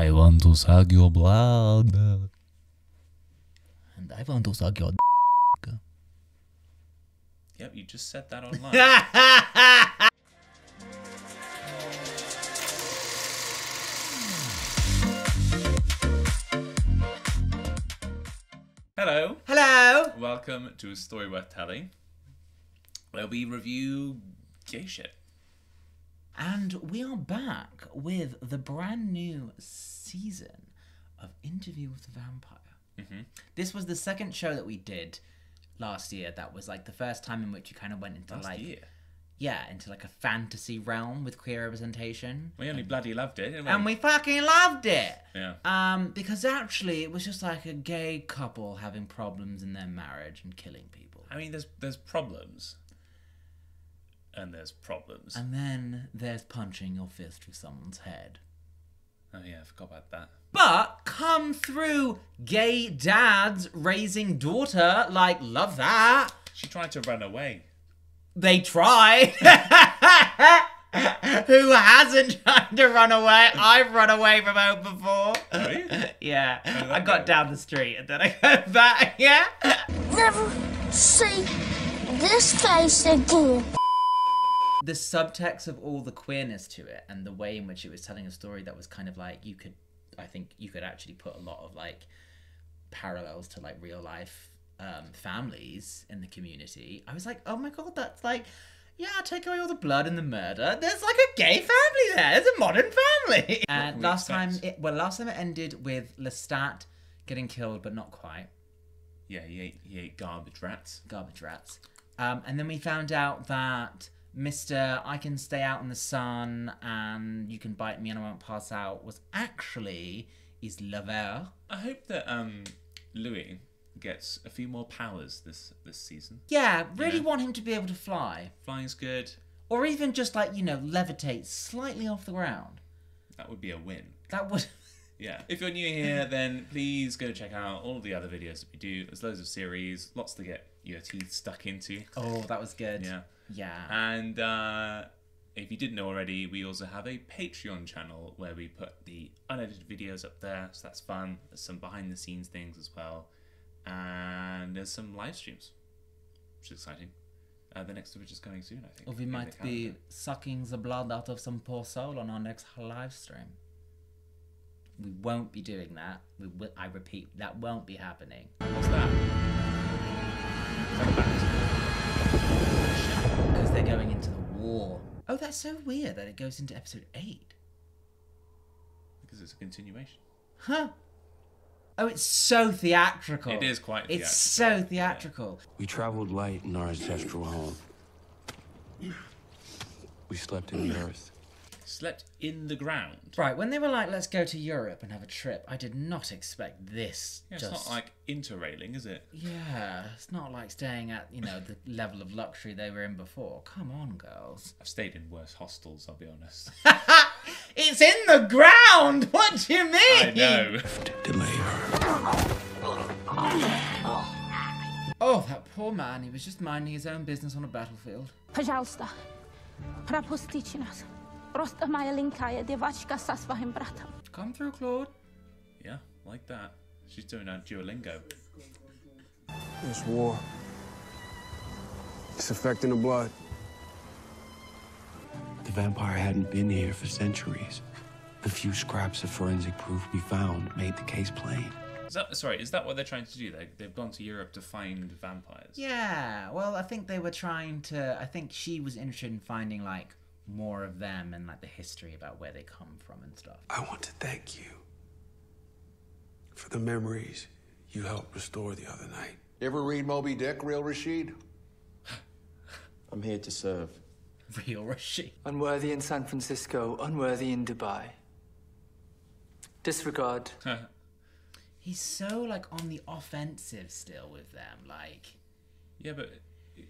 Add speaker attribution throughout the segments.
Speaker 1: I want to suck your blood. And I want to suck your d***.
Speaker 2: Yep, you just said that online. Hello.
Speaker 3: Hello.
Speaker 2: Welcome to A Story Worth Telling, where we review gay shit.
Speaker 3: And we are back with the brand new season of Interview with the Vampire.
Speaker 2: Mm-hmm.
Speaker 3: This was the second show that we did last year. That was like the first time in which you kind of went into into like a fantasy realm with queer representation.
Speaker 2: We only bloody loved it, didn't we?
Speaker 3: And we fucking loved it.
Speaker 2: Yeah.
Speaker 3: Because actually it was just like a gay couple having problems in their marriage and killing people.
Speaker 2: I mean, there's problems. And there's problems.
Speaker 3: And then there's punching your fist through someone's head.
Speaker 2: Oh yeah, I forgot about that.
Speaker 3: But come through gay dads raising daughter, like, love that.
Speaker 2: She tried to run away.
Speaker 3: They tried. Who hasn't tried to run away? I've run away from home before.
Speaker 2: Really?
Speaker 3: Yeah. I got down the street and then I came back, yeah?
Speaker 4: Never see this face again.
Speaker 3: The subtext of all the queerness to it and the way in which it was telling a story that was kind of like, I think you could actually put a lot of like parallels to like real life families in the community. I was like, oh my god, that's like, yeah, take away all the blood and the murder. There's like a gay family there. There's a modern family. And last time it ended with Lestat getting killed, but not quite.
Speaker 2: Yeah, he ate garbage rats.
Speaker 3: Garbage rats. And then we found out that Mr. I can stay out in the sun and you can bite me and I won't pass out was actually his lover.
Speaker 2: I hope that Louis gets a few more powers this season.
Speaker 3: Yeah, really want him to be able to fly.
Speaker 2: Flying's good.
Speaker 3: Or even just like, levitate slightly off the ground.
Speaker 2: That would be a win.
Speaker 3: That would...
Speaker 2: Yeah. If you're new here, then please go check out all of the other videos that we do. There's loads of series, lots to get your teeth stuck into.
Speaker 3: Oh, that was good.
Speaker 2: Yeah.
Speaker 3: Yeah.
Speaker 2: And if you didn't know already, we also have a Patreon channel where we put the unedited videos up there, so that's fun. There's some behind the scenes things as well. And there's some live streams, which is exciting. The next of which is coming soon, I think.
Speaker 3: Or we might be sucking the blood out of some poor soul on our next live stream. We won't be doing that. I repeat, that won't be happening.
Speaker 2: What's that? Is that a bat?
Speaker 3: Because they're going into the war. Oh, that's so weird that it goes into episode 8.
Speaker 2: Because it's a continuation.
Speaker 3: Huh. Oh, it's so theatrical.
Speaker 2: It is quite theatrical.
Speaker 3: It's so theatrical.
Speaker 5: Yeah. We traveled light in our ancestral home. We slept in the earth.
Speaker 2: Slept in the ground.
Speaker 3: Right, when they were like, let's go to Europe and have a trip, I did not expect this.
Speaker 2: Yeah, it's not like interrailing, is it?
Speaker 3: Yeah, it's not like staying at, the level of luxury they were in before. Come on, girls.
Speaker 2: I've stayed in worse hostels, I'll be honest.
Speaker 3: It's in the ground! What do you mean?
Speaker 2: I know.
Speaker 3: Oh, that poor man. He was just minding his own business on a battlefield.
Speaker 4: Пожалуйста, пропустите нас. Просто моя маленькая девочка со своим братом.
Speaker 3: Come through, Claude.
Speaker 2: Yeah, like that. She's doing her Duolingo.
Speaker 6: It's war. It's affecting the blood.
Speaker 5: The vampire hadn't been here for centuries. The few scraps of forensic proof we found made the case plain.
Speaker 2: Is that what they're trying to do? They've gone to Europe to find vampires?
Speaker 3: Yeah, well, I think they were trying to... I think she was interested in finding, like, more of them and, like, the history about where they come from and stuff.
Speaker 6: I want to thank you for the memories you helped restore the other night.
Speaker 7: You ever read Moby Dick, Real Rashid?
Speaker 5: I'm here to serve.
Speaker 3: Real Rashid.
Speaker 8: Unworthy in San Francisco, unworthy in Dubai. Disregard.
Speaker 3: He's so, like, on the offensive still with them, like...
Speaker 2: Yeah, but...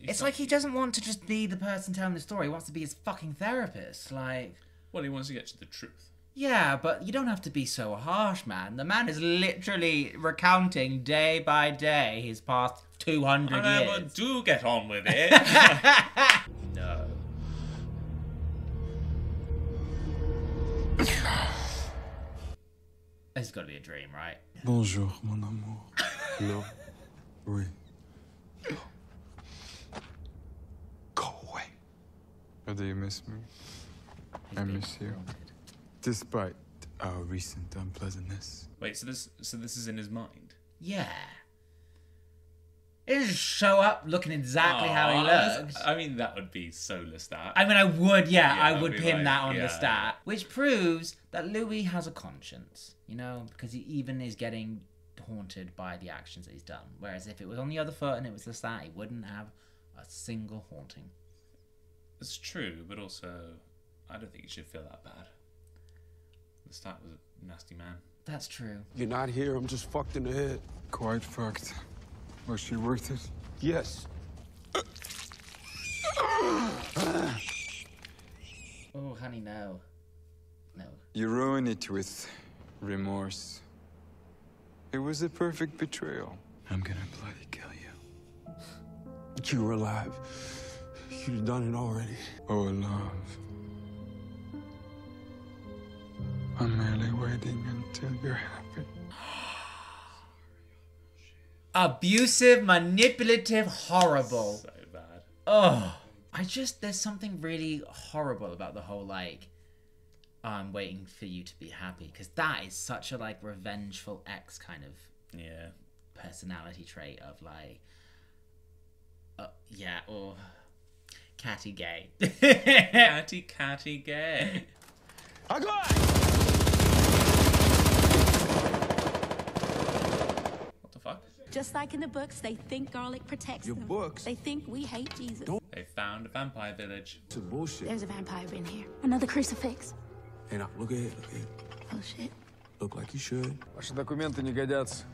Speaker 3: It's like he doesn't want to just be the person telling the story. He wants to be his fucking therapist, like...
Speaker 2: Well, he wants to get to the truth.
Speaker 3: Yeah, but you don't have to be so harsh, man. The man is literally recounting day by day his past 200 years.
Speaker 2: I know, but do get on with it. No.
Speaker 3: It's got to be a dream, right?
Speaker 9: Bonjour, mon amour.
Speaker 6: No.
Speaker 9: Oui.
Speaker 6: Go away.
Speaker 9: Or do you miss me?
Speaker 3: He's
Speaker 9: I
Speaker 3: being
Speaker 9: miss you.
Speaker 3: haunted.
Speaker 9: Despite our recent unpleasantness.
Speaker 2: Wait, so this is in his mind?
Speaker 3: Yeah. He just show up looking exactly how he looks.
Speaker 2: I mean, that would be so Lestat.
Speaker 3: I mean, I would,
Speaker 2: Yeah,
Speaker 3: I
Speaker 2: I'd
Speaker 3: would
Speaker 2: be
Speaker 3: pin
Speaker 2: like,
Speaker 3: that on the
Speaker 2: yeah.
Speaker 3: stat. Which proves that Louis has a conscience, you know, because he even is getting haunted by the actions that he's done. Whereas if it was on the other foot and it was the stat, he wouldn't have a single haunting.
Speaker 2: It's true, but also, I don't think you should feel that bad. Lestat was a nasty man.
Speaker 3: That's true.
Speaker 6: You're not here. I'm just fucked in the head.
Speaker 9: Quite fucked. Was she worth it?
Speaker 6: Yes.
Speaker 3: Oh, honey, no. No.
Speaker 9: You ruin it with remorse. It was a perfect betrayal. I'm gonna bloody kill you.
Speaker 6: You were alive. You've done it already.
Speaker 9: Oh, love. I'm merely waiting until you're happy.
Speaker 3: Abusive, manipulative, horrible.
Speaker 2: So bad.
Speaker 3: Oh, there's something really horrible about the whole, like, I'm waiting for you to be happy. Because that is such a, like, revengeful ex kind of
Speaker 2: Yeah.
Speaker 3: personality trait of, like, yeah, or catty gay.
Speaker 2: Catty gay. What the fuck?
Speaker 4: Just like in the books, they think garlic protects
Speaker 6: Your
Speaker 4: them.
Speaker 6: books?
Speaker 4: They think we hate Jesus.
Speaker 2: They found a vampire village.
Speaker 6: It's bullshit.
Speaker 4: There's a vampire in here. Another crucifix.
Speaker 6: Hey, now, look ahead. Look ahead.
Speaker 4: Oh, shit.
Speaker 6: Look like you should.
Speaker 9: Ваши документы не годятся.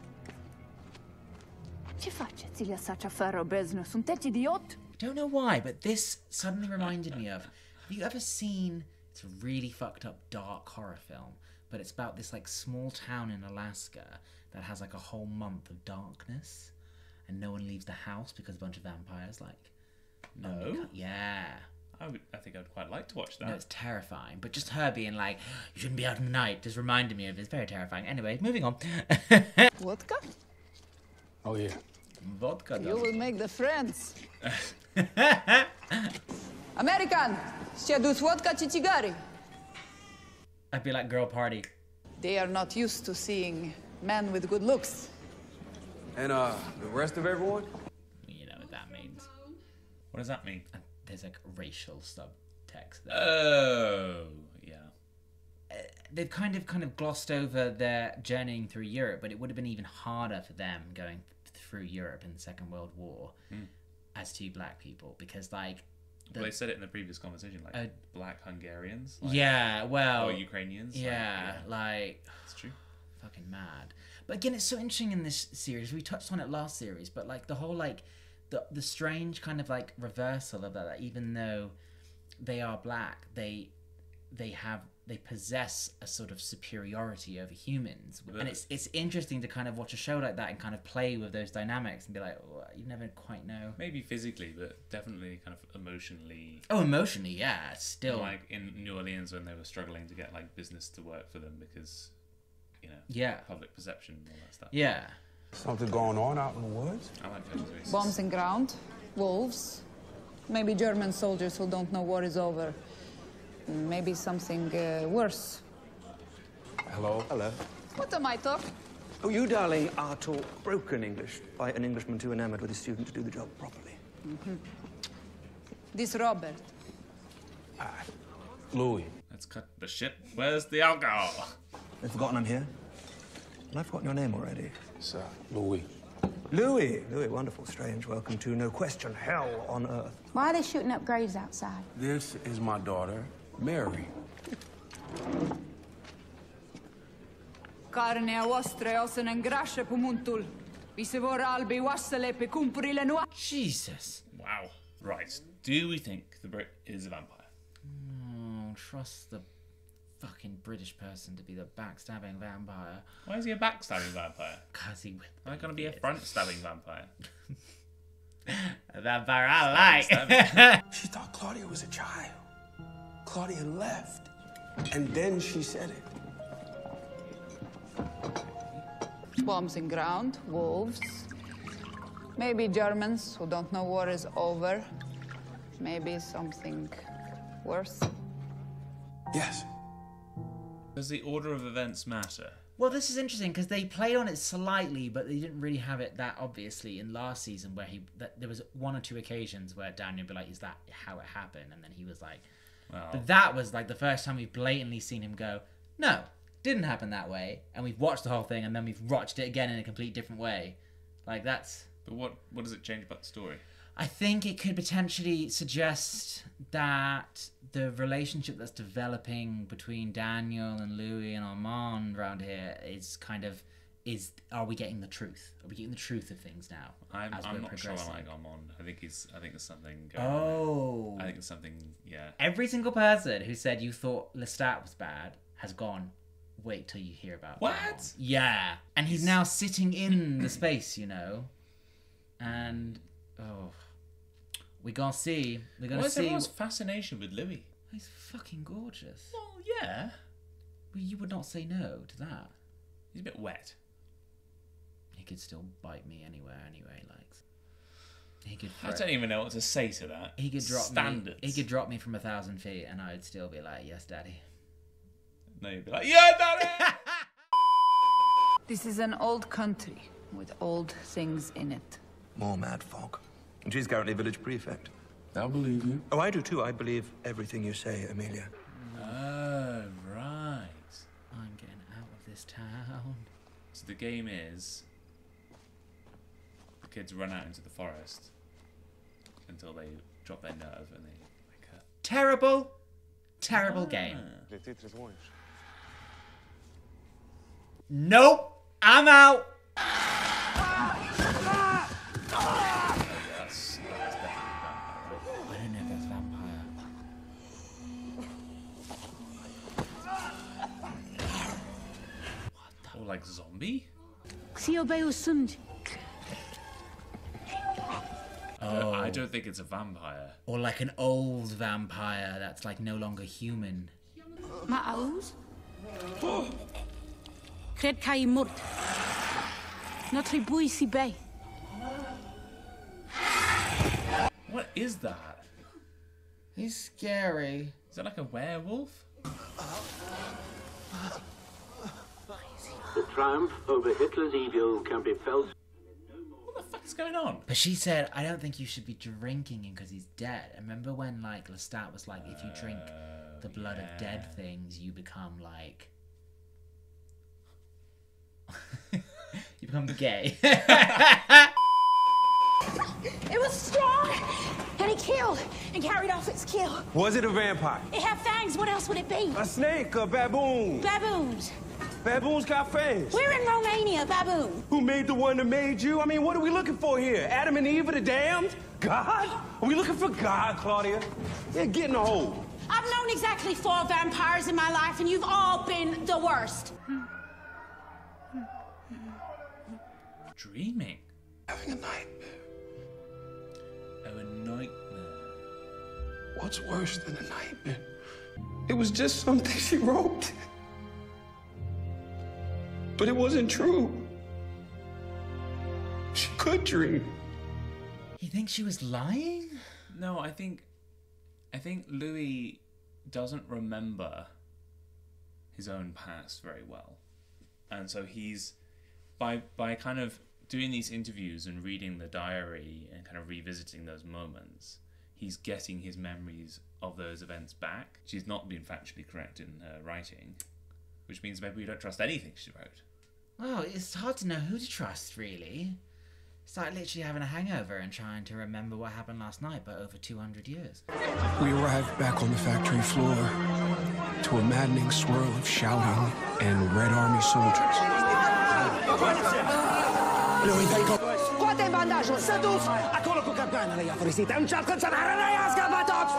Speaker 10: Ce faceți? Lăsați afară beznă. Sunteți idiot?
Speaker 3: I don't know why, but this suddenly reminded me of... Have you ever seen... It's a really fucked up dark horror film, but it's about this, like, small town in Alaska that has, like, a whole month of darkness, and no one leaves the house because a bunch of vampires, like...
Speaker 2: No?
Speaker 3: Yeah.
Speaker 2: I think I'd quite like to watch that.
Speaker 3: No, it's terrifying. But just her being like, you shouldn't be out in the night, just reminded me of it. It's very terrifying. Anyway, moving on.
Speaker 10: Vodka?
Speaker 6: Oh, yeah.
Speaker 3: Vodka.
Speaker 10: You will make the friends. American, ți-a adus vodka și țigari.
Speaker 3: I'd be like, girl party.
Speaker 10: They are not used to seeing men with good looks.
Speaker 6: And, the rest of everyone?
Speaker 3: You know what that means.
Speaker 2: What does that mean?
Speaker 3: And there's like racial subtext there.
Speaker 2: Oh, yeah.
Speaker 3: They've kind of glossed over their journeying through Europe, but it would have been even harder for them going through Europe in the Second World War as two black people, because like
Speaker 2: Well, they said it in the previous conversation, like black Hungarians. Like,
Speaker 3: yeah, well,
Speaker 2: or Ukrainians.
Speaker 3: Yeah, like
Speaker 2: it's true.
Speaker 3: Fucking mad. But again, it's so interesting in this series. We touched on it last series, but like the whole like the strange kind of like reversal of that. Even though they are black, they possess a sort of superiority over humans, and it's interesting to kind of watch a show like that and kind of play with those dynamics and be like, well, you never quite know.
Speaker 2: Maybe physically, but definitely kind of emotionally.
Speaker 3: Oh, emotionally, yeah, still.
Speaker 2: Like in New Orleans when they were struggling to get like business to work for them because, you know,
Speaker 3: yeah,
Speaker 2: public perception and all that stuff.
Speaker 3: Yeah.
Speaker 6: Something going on out in the woods?
Speaker 2: I like those races.
Speaker 10: Bombs in ground, wolves, maybe German soldiers who don't know war is over. Maybe something worse.
Speaker 11: Hello. Hello.
Speaker 10: What am I talking?
Speaker 11: Oh, you, darling, are taught broken English by an Englishman too enamored with his student to do the job properly.
Speaker 10: This Robert.
Speaker 6: Louis.
Speaker 2: Let's cut the shit. Where's the alcohol?
Speaker 11: They've forgotten I'm here. And I've forgotten your name already.
Speaker 6: Sir, Louis.
Speaker 11: Louis. Louis, wonderful, strange. Welcome to, no question, hell on earth.
Speaker 4: Why are they shooting up graves outside?
Speaker 6: This is my daughter, Mary.
Speaker 10: Carnea voastră o să ne îngrașe pământul. Vi se vor albi oasele pe cumpurile noastre.
Speaker 3: Jesus.
Speaker 2: Wow. Right. Do we think the Brit is a vampire?
Speaker 3: Oh, trust the fucking British person to be the backstabbing vampire.
Speaker 2: Why is he a backstabbing vampire?
Speaker 3: Because he...
Speaker 2: Am I going to be a front-stabbing vampire?
Speaker 3: A vampire I like.
Speaker 6: She thought Claudia was a child. Claudia left. And then she said it.
Speaker 10: bombs in ground, wolves. Maybe Germans who don't know war is over. Maybe something worse.
Speaker 6: Yes.
Speaker 2: Does the order of events matter?
Speaker 3: Well, this is interesting because they played on it slightly, but they didn't really have it that obviously in last season, where there was 1 or 2 occasions where Daniel would be like, "Is that how it happened?" And then he was like,
Speaker 2: well,
Speaker 3: but that was like the first time we've blatantly seen him go, "No, didn't happen that way," and we've watched the whole thing and then we've watched it again in a complete different way. Like that's.
Speaker 2: But what does it change about the story?
Speaker 3: I think it could potentially suggest that the relationship that's developing between Daniel and Louis and Armand around here is are we getting the truth? Are we getting the truth of things now?
Speaker 2: I'm not sure I like Armand. I think there's something going
Speaker 3: on there.
Speaker 2: I think it's something, yeah.
Speaker 3: Every single person who said you thought Lestat was bad has gone, wait till you hear about
Speaker 2: what?
Speaker 3: Armand. Yeah. And he's now sitting in the space, you know? And, we're gonna see. We're gonna see.
Speaker 2: What's everyone's fascination with Louis?
Speaker 3: He's fucking gorgeous.
Speaker 2: Well, yeah.
Speaker 3: Well, you would not say no to that.
Speaker 2: He's a bit wet.
Speaker 3: He could still bite me anywhere he likes.
Speaker 2: I don't even know what to say to that.
Speaker 3: He could drop
Speaker 2: Standards.
Speaker 3: me. He could drop me from 1,000 feet, and I would still be like, "Yes, Daddy."
Speaker 2: No, you'd be like, "Yeah, Daddy."
Speaker 10: This is an old country with old things in it.
Speaker 11: More mad fog. And she's currently village prefect.
Speaker 6: I believe you.
Speaker 11: Oh, I do too. I believe everything you say, Amelia.
Speaker 2: Oh, right.
Speaker 3: I'm getting out of this town.
Speaker 2: So the game is the kids run out into the forest until they drop their nerve and they wake up.
Speaker 3: Terrible game. Nope, I'm out. I don't know if that's vampire.
Speaker 2: Or like zombie?
Speaker 3: Oh.
Speaker 2: I don't think it's a vampire.
Speaker 3: Or like an old vampire that's like no longer human.
Speaker 4: Ma'aus? Cred ca I mort. Notre bui si bay.
Speaker 2: What is that?
Speaker 3: He's scary.
Speaker 2: Is that like a werewolf?
Speaker 12: The triumph over Hitler's evil can be felt.
Speaker 2: What the fuck is going on?
Speaker 3: But she said, I don't think you should be drinking him because he's dead. And remember when like Lestat was like, if you drink the blood of dead things, you become like... you become gay.
Speaker 4: It was strong, and it killed, and carried off its kill.
Speaker 13: Was it a vampire?
Speaker 4: It had fangs. What else would it be?
Speaker 13: A snake, a baboon.
Speaker 4: Baboons.
Speaker 13: Baboons got fangs.
Speaker 4: We're in Romania, baboon.
Speaker 13: Who made the one that made you? I mean, what are we looking for here? Adam and Eve are the damned? God? Are we looking for God, Claudia? Yeah, get in the hole.
Speaker 4: I've known exactly 4 vampires in my life, and you've all been the worst.
Speaker 2: Dreaming.
Speaker 6: Having a nightmare.
Speaker 2: Oh, a nightmare.
Speaker 6: What's worse than a nightmare? It was just something she wrote. But it wasn't true. She could dream.
Speaker 3: You think she was lying?
Speaker 2: No, I think Louis doesn't remember his own past very well. And so he's by kind of doing these interviews and reading the diary and kind of revisiting those moments, he's getting his memories of those events back. She's not been factually correct in her writing, which means maybe we don't trust anything she wrote.
Speaker 3: Well, it's hard to know who to trust, really. It's like literally having a hangover and trying to remember what happened last night, but over 200 years.
Speaker 6: We arrived back on the factory floor to a maddening swirl of shouting and Red Army soldiers.
Speaker 14: Scoate bandajul, să duci! Acolo cu capcanele i-a fărisită. Încearcă să ne rănească pe toți!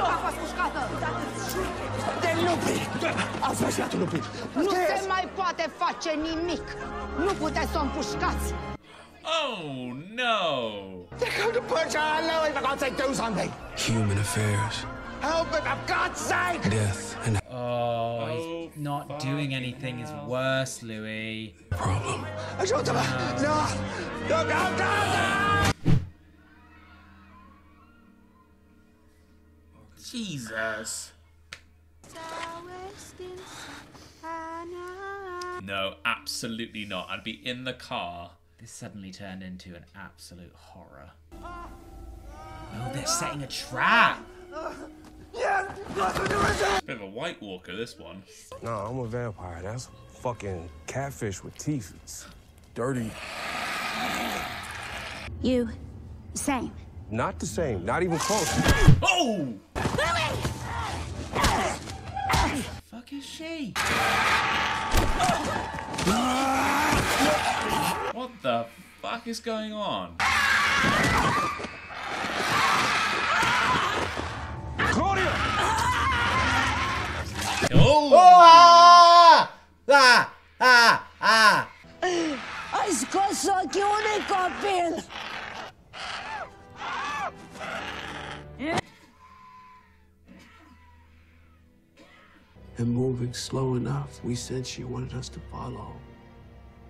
Speaker 14: A fost mușcată! De lupi! A sfârșit lupi! Nu se mai poate face nimic! Nu puteți să o împușcați!
Speaker 2: Oh, no!
Speaker 14: They're going to put you on Louis. They're going to do something.
Speaker 6: Human affairs
Speaker 14: Help it, for God's sake!
Speaker 5: Death and
Speaker 3: Oh, not doing anything is worse, Louis.
Speaker 5: problem.
Speaker 2: Jesus. No, absolutely not. I'd be in the car.
Speaker 3: This suddenly turned into an absolute horror. Oh, they're setting a trap.
Speaker 2: It's a bit of a White Walker, this one.
Speaker 6: No, I'm a vampire. That's a fucking catfish with teeth. It's dirty.
Speaker 4: You, same.
Speaker 6: Not the same. Not even close.
Speaker 2: Oh!
Speaker 3: Fuck is she?
Speaker 2: What the fuck is going on?
Speaker 6: Claudia!
Speaker 2: Oh!
Speaker 14: Ai scosso che unico Bill!
Speaker 5: And moving slow enough, we said she wanted us to follow.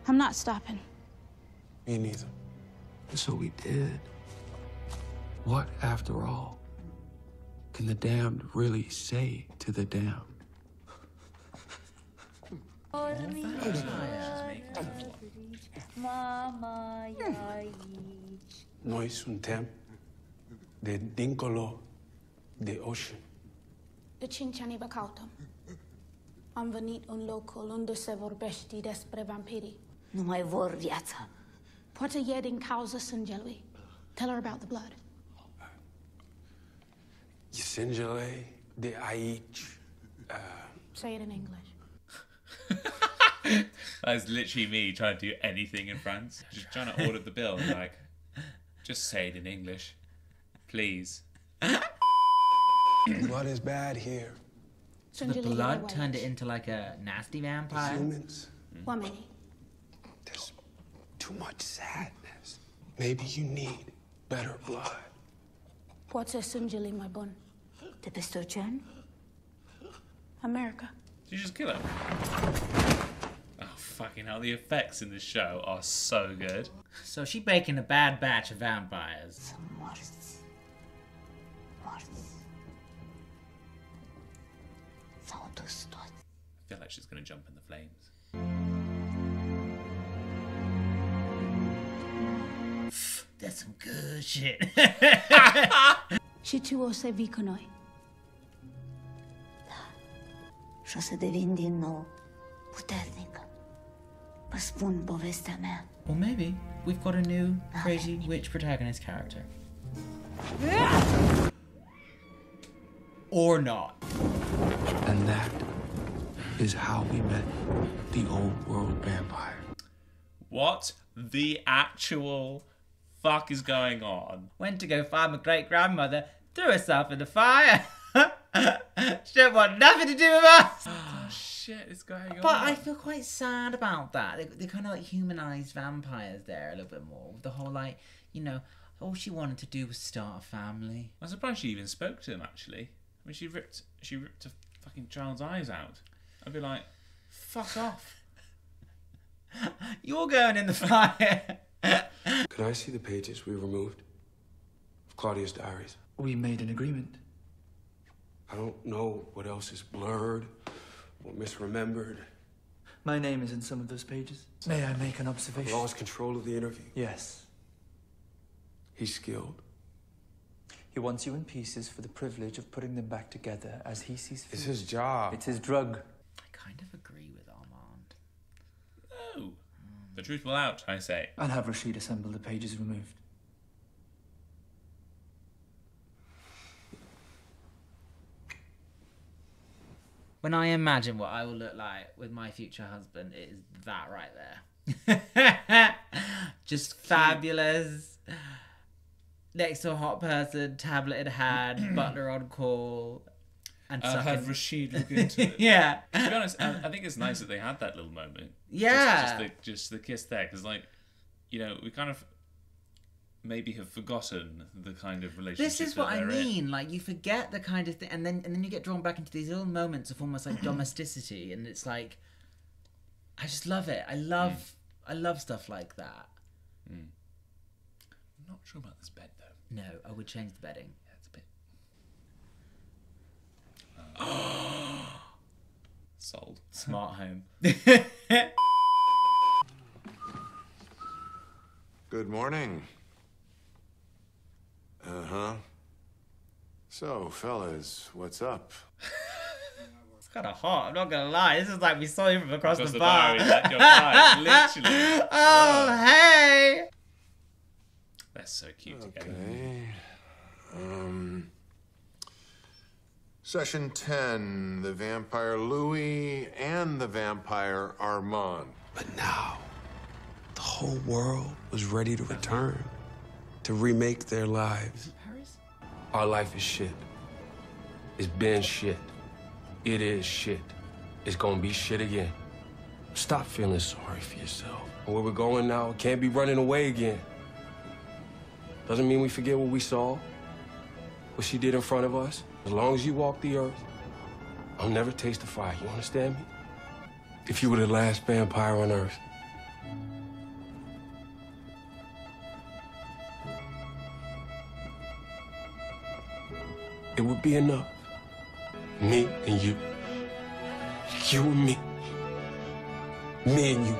Speaker 4: I'm not stopping.
Speaker 6: Me neither.
Speaker 5: And so we did. What, after all, can the damned really say to the damned?
Speaker 6: No es un temp de dincolo de ocean.
Speaker 4: De cinci ani vă caută. Am venit în locul unde se vorbește despre vampiri.
Speaker 14: Nu mai vor viața.
Speaker 4: Poate e din cauza sângelui. Tell her about the blood.
Speaker 6: E sângele de aici.
Speaker 4: Say it in English.
Speaker 2: That is literally me trying to do anything in France. Just trying to order the bill. Like, just say it in English. Please.
Speaker 6: Blood is bad here.
Speaker 3: So the blood turned it into like a nasty vampire?
Speaker 6: Humans.
Speaker 4: Oamenii.
Speaker 6: There's too much sadness. Maybe you need better blood.
Speaker 4: Poate sângele mai bun.
Speaker 14: De peste ocean?
Speaker 4: America.
Speaker 2: Did you just kill him? Oh, fucking hell. The effects in this show are so good.
Speaker 3: So she baking a bad batch of vampires.
Speaker 14: Morți. Morți. S-au dus toți.
Speaker 2: I feel like she's going to jump in the flames.
Speaker 3: That's some good shit.
Speaker 4: Și tu o să vii cu noi.
Speaker 14: Și o să devin din nou puternică. Vă spun povestea mea.
Speaker 3: Or maybe we've got a new crazy witch protagonist character. Or not.
Speaker 5: And that is how we met the old world vampire.
Speaker 2: What the actual fuck is going on?
Speaker 3: Went to go find my great-grandmother, threw herself in the fire. She didn't want nothing to do with us.
Speaker 2: Oh shit is going on?
Speaker 3: But I feel quite sad about that. They kind of like humanized vampires there a little bit more. The whole like, you know, all she wanted to do was start a family.
Speaker 2: I'm surprised she even spoke to him actually. I mean, she ripped a fucking child's eyes out. I'd be like, fuck off.
Speaker 3: You're going in the fire.
Speaker 6: Can I see the pages we removed? Of Claudia's diaries.
Speaker 8: We made an agreement.
Speaker 6: I don't know what else is blurred or misremembered.
Speaker 8: My name is in some of those pages. May I make an observation?
Speaker 6: Lost control of the interview.
Speaker 8: Yes.
Speaker 6: He's skilled.
Speaker 8: He wants you in pieces for the privilege of putting them back together as he sees fit.
Speaker 6: It's his job.
Speaker 8: It's his drug.
Speaker 3: I kind of agree with Armand.
Speaker 2: No. The truth will out, I say.
Speaker 8: I'll have Rashid assemble the pages removed.
Speaker 3: When I imagine what I will look like with my future husband, it is that right there. Just fabulous. Next to a hot person, tablet in hand, butler on call. And
Speaker 2: have Rashid look into it.
Speaker 3: Yeah.
Speaker 2: To be honest, I think it's nice that they had that little moment.
Speaker 3: Yeah.
Speaker 2: Just the kiss there, because like, you know, we kind of maybe have forgotten the kind of relationship.
Speaker 3: This is what I mean. Like, you forget the kind of thing, and then you get drawn back into these little moments of almost like domesticity, and it's like, I just love it. I love stuff like that.
Speaker 2: I'm not sure about this bed though.
Speaker 3: No, I would change the bedding.
Speaker 2: Yeah, it's a bit. Sold.
Speaker 3: Smart home.
Speaker 7: Good morning. Uh-huh. So, fellas, what's up?
Speaker 3: It's kind of hot, I'm not gonna lie. This is like we saw you from across the
Speaker 2: bar.
Speaker 3: bar.
Speaker 2: Literally.
Speaker 3: Oh, hey!
Speaker 2: That's so cute together.
Speaker 7: Okay. Session 10, the vampire Louis and the vampire Armand.
Speaker 6: But now, the whole world was ready to return, to remake their lives. Our life is shit. It's been shit. It is shit. It's gonna be shit again. Stop feeling sorry for yourself. And where we're going now, can't be running away again. Doesn't mean we forget what we saw, what she did in front of us. As long as you walk the earth, I'll never taste the fire. You understand me? If you were the last vampire on earth, it would be enough. Me and you. You and me. Me and you.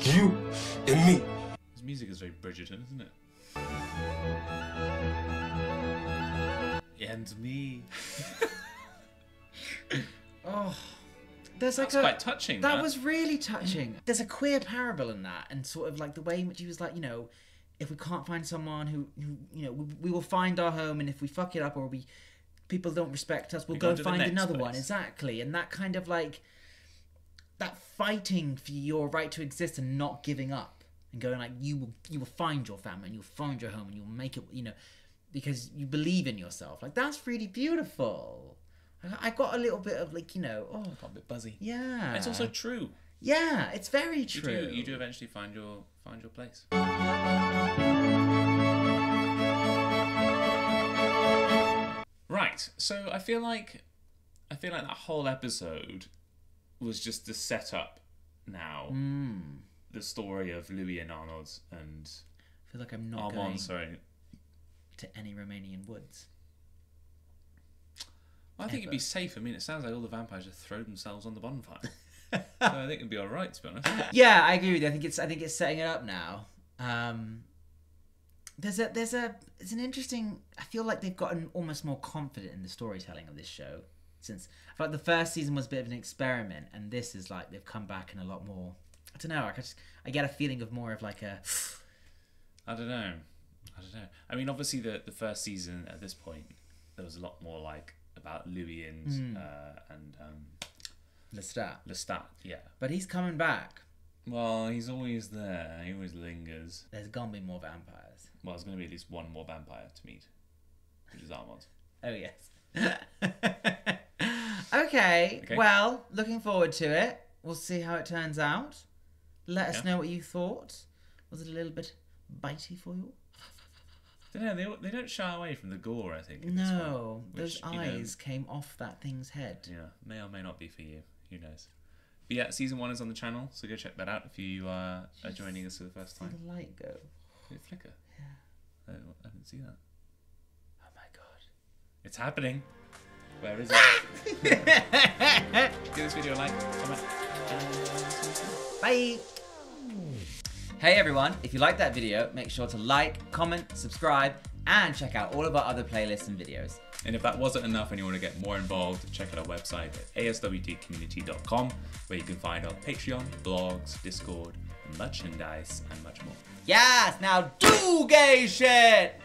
Speaker 6: You and me.
Speaker 2: His music is very Bridgerton, isn't it? And me.
Speaker 3: Oh, there's like
Speaker 2: That's quite touching.
Speaker 3: That was really touching. There's a queer parable in that, and sort of like the way in which he was like, you know, if we can't find someone who you know, we will find our home, and if we fuck it up or people don't respect us, we'll go find another one. Exactly, and that kind of like that fighting for your right to exist and not giving up and going like you will find your family and you'll find your home and you'll make it, you know, because you believe in yourself. Like, that's really beautiful. I got a little bit of like, you know,
Speaker 2: got a bit buzzy.
Speaker 3: Yeah.
Speaker 2: It's also true.
Speaker 3: Yeah, it's very true.
Speaker 2: You do eventually find your place. Right. So I feel like that whole episode was just the setup now. The story of Louis and Arnold and
Speaker 3: I feel like I'm not going to any Romanian woods.
Speaker 2: I think it'd be safe. I mean, it sounds like all the vampires just throw themselves on the bonfire. So I think it'd be all right, to be honest.
Speaker 3: Yeah, I agree with you. I think it's setting it up now. It's an interesting. I feel like they've gotten almost more confident in the storytelling of this show since. I feel like the first season was a bit of an experiment, and this is like they've come back in a lot more. I don't know. I get a feeling of more of like a.
Speaker 2: I don't know. I mean, obviously the first season at this point there was a lot more like about Louis and Lestat, yeah.
Speaker 3: But he's coming back.
Speaker 2: Well, he's always there. He always lingers.
Speaker 3: There's gonna be more vampires.
Speaker 2: Well, there's gonna be at least one more vampire to meet, which is Armand.
Speaker 3: Oh yes. Okay. Well, looking forward to it. We'll see how it turns out. Let us know what you thought. Was it a little bit bitey for you?
Speaker 2: I don't know. They don't shy away from the gore, I think.
Speaker 3: No,
Speaker 2: one, which,
Speaker 3: those eyes came off that thing's head.
Speaker 2: Yeah, may or may not be for you. Who knows? But yeah, season 1 is on the channel, so go check that out if you are joining us for the first time.
Speaker 3: Did the light go?
Speaker 2: Did it flicker?
Speaker 3: Yeah.
Speaker 2: I didn't see that.
Speaker 3: Oh my god.
Speaker 2: It's happening. Where is it? Give this video a like, comment.
Speaker 3: Bye. Hey everyone, if you liked that video, make sure to like, comment, subscribe, and check out all of our other playlists and videos.
Speaker 2: And if that wasn't enough and you want to get more involved, check out our website at aswtcommunity.com, where you can find our Patreon, blogs, Discord, merchandise, and much more.
Speaker 3: Yes, now do gay shit!